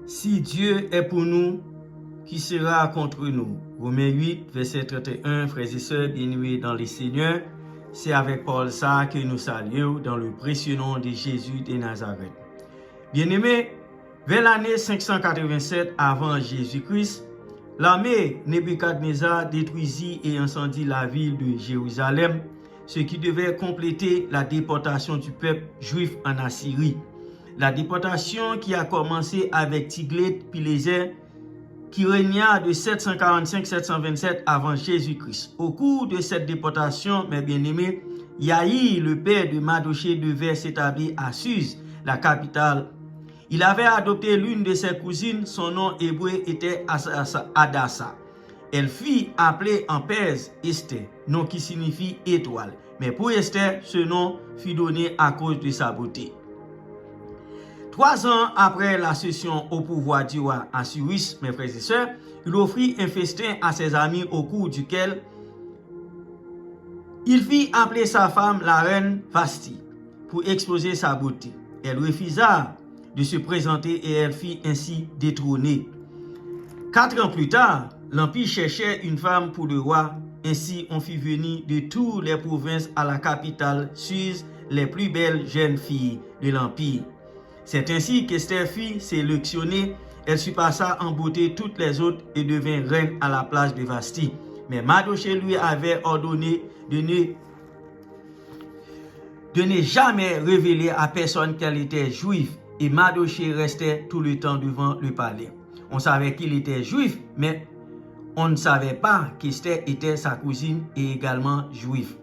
Si Dieu est pour nous, qui sera contre nous? Romains 8, verset 31, frères et sœurs bien-aimés dans les Seigneurs, c'est avec Paul ça que nous saluons dans le précieux nom de Jésus de Nazareth. Bien-aimés, vers l'année 587 avant Jésus-Christ, l'armée Nebuchadnezzar détruisit et incendie la ville de Jérusalem, ce qui devait compléter la déportation du peuple juif en Assyrie. La déportation qui a commencé avec Tiglath-Pileser, qui régna de 745-727 avant Jésus-Christ. Au cours de cette déportation, mes bien-aimés, Yaïr, le père de Mardochée, devait s'établir à Suse, la capitale. Il avait adopté l'une de ses cousines, son nom hébreu était Adassa. Elle fut appelée en perse Esther, nom qui signifie étoile. Mais pour Esther, ce nom fut donné à cause de sa beauté. 3 ans après la cession au pouvoir du roi Assuérus, mes frères et sœurs, il offrit un festin à ses amis au cours duquel il fit appeler sa femme la reine Vashti pour exposer sa beauté. Elle refusa de se présenter et elle fut ainsi détrônée. 4 ans plus tard, l'Empire cherchait une femme pour le roi. Ainsi, on fit venir de toutes les provinces à la capitale Suse les plus belles jeunes filles de l'Empire. C'est ainsi qu'Esther fut sélectionnée. Elle surpassa en beauté toutes les autres et devint reine à la place de Vashti. Mais Mardochée lui avait ordonné de ne jamais révéler à personne qu'elle était juive. Et Mardochée restait tout le temps devant le palais. On savait qu'il était juif, mais on ne savait pas qu'Esther était sa cousine et également juive.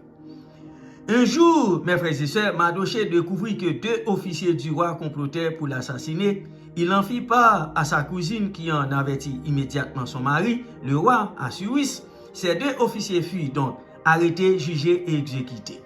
Un jour, mes frères et sœurs, Mardochée découvrit que 2 officiers du roi complotaient pour l'assassiner. Il en fit part à sa cousine qui en avertit immédiatement son mari, le roi Assuérus. Ces 2 officiers furent donc arrêtés, jugés et exécutés.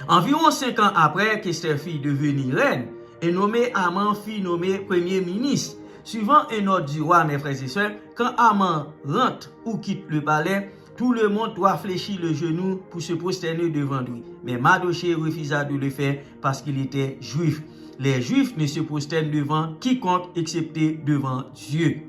Environ 5 ans après qu'Esther fut devenue reine, un nommé Haman fut nommé premier ministre. Suivant un ordre du roi, mes frères et sœurs, quand Haman rentre ou quitte le palais, tout le monde doit fléchir le genou pour se prosterner devant lui. Mais Mardochée refusa de le faire parce qu'il était juif. Les juifs ne se prosternent devant quiconque excepté devant Dieu.